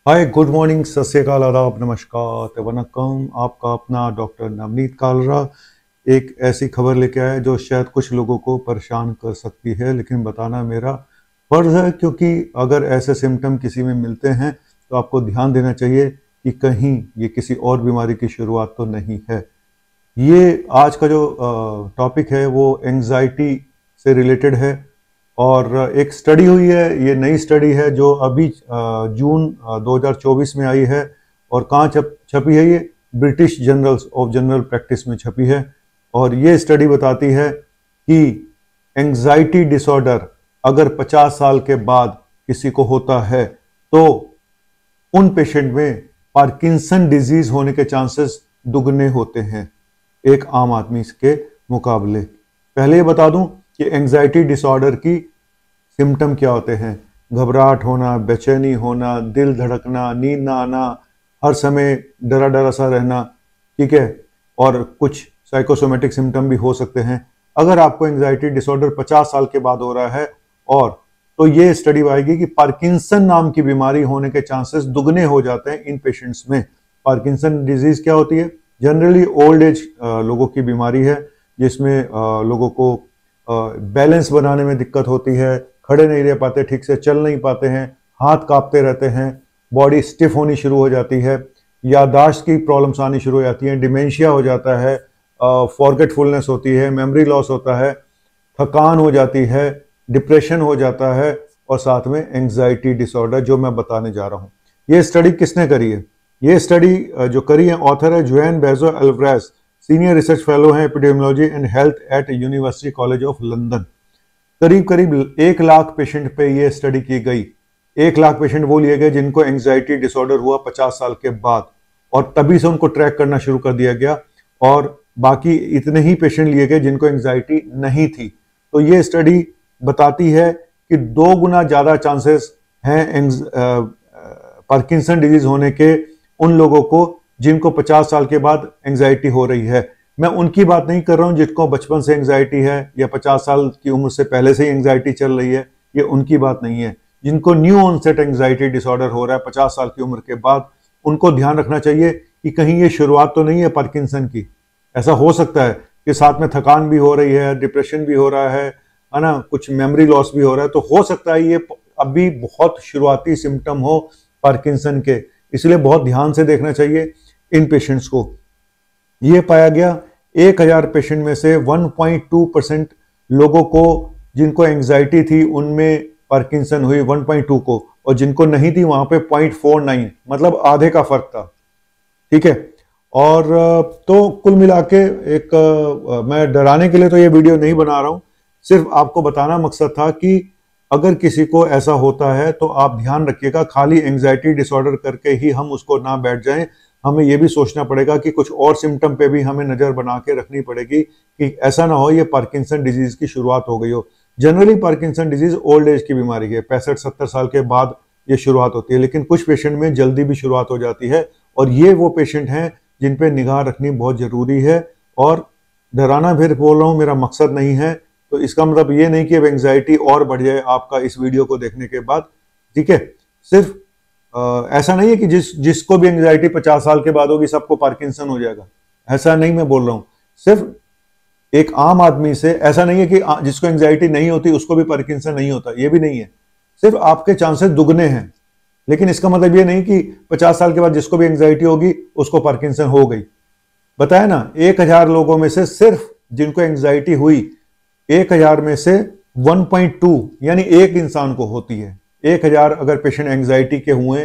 हाय, good morning, सत श्री अकाल, आदाब, नमस्कार, वनक्कम। आपका अपना डॉक्टर नवनीत कालरा एक ऐसी खबर लेके आया जो शायद कुछ लोगों को परेशान कर सकती है, लेकिन बताना मेरा फर्ज है, क्योंकि अगर ऐसे सिम्टम किसी में मिलते हैं तो आपको ध्यान देना चाहिए कि कहीं ये किसी और बीमारी की शुरुआत तो नहीं है। ये आज का जो टॉपिक है वो एंजाइटी से रिलेटेड है और एक स्टडी हुई है। ये नई स्टडी है जो अभी जून 2024 में आई है। और कहाँ छपी है? ये British journals of general practice में छपी है। और ये स्टडी बताती है कि एंजाइटी डिसऑर्डर अगर 50 साल के बाद किसी को होता है तो उन पेशेंट में पार्किंसन डिजीज होने के चांसेस दुगने होते हैं एक आम आदमी के मुकाबले। पहले ये बता दूं कि एंजाइटी डिसऑर्डर की सिम्टम क्या होते हैं। घबराहट होना, बेचैनी होना, दिल धड़कना, नींद ना आना, हर समय डरा डरा सा रहना, ठीक है। और कुछ साइकोसोमेटिक सिम्टम भी हो सकते हैं। अगर आपको एंजाइटी डिसऑर्डर 50 साल के बाद हो रहा है और तो ये स्टडी आएगी कि पार्किंसन नाम की बीमारी होने के चांसेस दुगने हो जाते हैं इन पेशेंट्स में। पार्किंसन डिजीज क्या होती है? जनरली ओल्ड एज लोगों की बीमारी है जिसमें लोगों को बैलेंस बनाने में दिक्कत होती है, खड़े नहीं रह पाते, ठीक से चल नहीं पाते हैं, हाथ कांपते रहते हैं, बॉडी स्टिफ होनी शुरू हो जाती है, याददाश्त की प्रॉब्लम्स आनी शुरू हो जाती हैं, डिमेंशिया हो जाता है, फॉरगेटफुलनेस होती है, मेमोरी लॉस होता है, थकान हो जाती है, डिप्रेशन हो जाता है और साथ में एंजाइटी डिसऑर्डर जो मैं बताने जा रहा हूँ। ये स्टडी किसने करी है? ये स्टडी जो करी है, ऑथर है जुएन बेजो अल्वारेज, सीनियर रिसर्च फेलो हैं epidemiology and health at university college of London. करीब करीब 1 लाख पेशेंट पे ये स्टडी की गई। 1 लाख पेशेंट वो लिए गए जिनको एंजाइटी डिसऑर्डर हुआ 50 साल के बाद, और तभी से उनको ट्रैक करना शुरू कर दिया गया। और बाकी इतने ही पेशेंट लिए गए जिनको एंजाइटी नहीं थी। तो ये स्टडी बताती है कि 2 गुना ज्यादा चांसेस हैं पार्किंसन डिजीज होने के उन लोगों को जिनको 50 साल के बाद एंजाइटी हो रही है। मैं उनकी बात नहीं कर रहा हूं जिनको बचपन से एंजाइटी है या 50 साल की उम्र से पहले से ही एंजाइटी चल रही है, ये उनकी बात नहीं है। जिनको न्यू ऑनसेट एंजाइटी डिसऑर्डर हो रहा है 50 साल की उम्र के बाद, उनको ध्यान रखना चाहिए कि कहीं ये शुरुआत तो नहीं है पार्किंसन की। ऐसा हो सकता है कि साथ में थकान भी हो रही है, डिप्रेशन भी हो रहा है ना, कुछ मेमोरी लॉस भी हो रहा है। तो हो सकता है ये अभी बहुत शुरुआती सिम्टम हो पार्किंसन के, इसलिए बहुत ध्यान से देखना चाहिए इन पेशेंट्स को। ये पाया गया 1000 पेशेंट में से 1.2% लोगों को जिनको एंजाइटी थी उनमें पार्किंसन हुई, 1.2 को, और जिनको नहीं थी वहां पे 0.49, मतलब आधे का फर्क था, ठीक है। और तो कुल मिला के एक मैं डराने के लिए तो ये वीडियो नहीं बना रहा हूं, सिर्फ आपको बताना मकसद था कि अगर किसी को ऐसा होता है तो आप ध्यान रखिएगा, खाली एंजाइटी डिसऑर्डर करके ही हम उसको ना बैठ जाएं। हमें यह भी सोचना पड़ेगा कि कुछ और सिम्टम पे भी हमें नजर बना के रखनी पड़ेगी कि ऐसा ना हो ये पार्किंसन डिजीज की शुरुआत हो गई हो। Generally Parkinson disease old age की बीमारी है, 65-70 साल के बाद ये शुरुआत होती है, लेकिन कुछ पेशेंट में जल्दी भी शुरुआत हो जाती है। और ये वो पेशेंट हैं जिन पे निगाह रखनी बहुत जरूरी है। और डराना फिर बोल रहा हूँ, मेरा मकसद नहीं है, तो इसका मतलब ये नहीं कि अब एंजाइटी और बढ़ जाए आपका इस वीडियो को देखने के बाद, ठीक है। सिर्फ ऐसा नहीं है कि जिसको भी एंजाइटी 50 साल के बाद होगी सबको पार्किंसन हो जाएगा, ऐसा नहीं मैं बोल रहा हूं। सिर्फ एक आम आदमी से ऐसा नहीं है कि जिसको एंजाइटी नहीं होती उसको भी पार्किंसन नहीं होता, ये भी नहीं है। सिर्फ आपके चांसेस दुगने हैं, लेकिन इसका मतलब ये नहीं कि 50 साल के बाद जिसको भी एंजाइटी होगी उसको पार्किंसन हो गई। बताया ना, 1000 लोगों में से सिर्फ जिनको एंजाइटी हुई 1000 में से 1.2 यानी एक इंसान को होती है। 1000 अगर पेशेंट एंजाइटी के हुए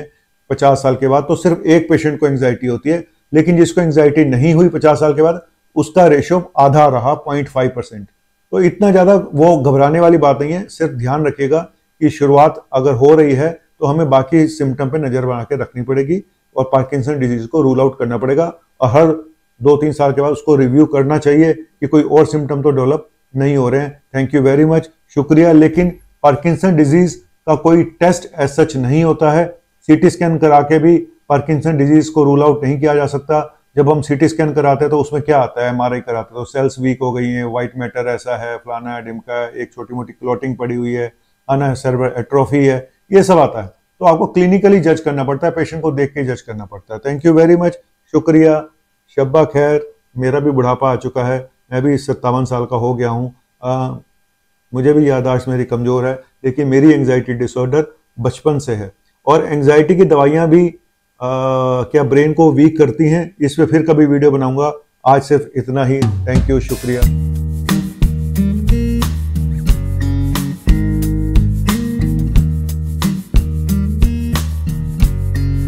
50 साल के बाद तो सिर्फ एक पेशेंट को एंजाइटी होती है, लेकिन जिसको एंजाइटी नहीं हुई 50 साल के बाद उसका रेशो आधा रहा, 0.5%। तो इतना ज्यादा वो घबराने वाली बात नहीं है। सिर्फ ध्यान रखिएगा कि शुरुआत अगर हो रही है तो हमें बाकी सिम्टम पे नजर बना के रखनी पड़ेगी और पार्किंसन डिजीज को रूल आउट करना पड़ेगा। और हर 2-3 साल के बाद उसको रिव्यू करना चाहिए कि कोई और सिम्टम तो डेवलप नहीं हो रहे हैं। थैंक यू वेरी मच, शुक्रिया। लेकिन पार्किंसन डिजीज का कोई टेस्ट एज सच नहीं होता है। सीटी स्कैन करा के भी पार्किंसन डिजीज को रूल आउट नहीं किया जा सकता। जब हम सीटी स्कैन कराते हैं तो उसमें क्या आता है, एमआरआई कराते हैं तो सेल्स वीक हो गई हैं, व्हाइट मैटर ऐसा है, फलाना है, ढिमका है, एक छोटी मोटी क्लॉटिंग पड़ी हुई है ना, सर्वर एट्रोफी है, ये सब आता है। तो आपको क्लिनिकली जज करना पड़ता है, पेशेंट को देख के जज करना पड़ता है। थैंक यू वेरी मच, शुक्रिया, शब्बा खैर। मेरा भी बुढ़ापा आ चुका है, मैं भी 57 साल का हो गया हूँ। मुझे भी याददाश्त मेरी कमज़ोर है, लेकिन मेरी एंग्जाइटी डिसऑर्डर बचपन से है, और एंग्जाइटी की दवाइयाँ भी क्या ब्रेन को वीक करती हैं, इस पे फिर कभी वीडियो बनाऊंगा। आज सिर्फ इतना ही। थैंक यू, शुक्रिया।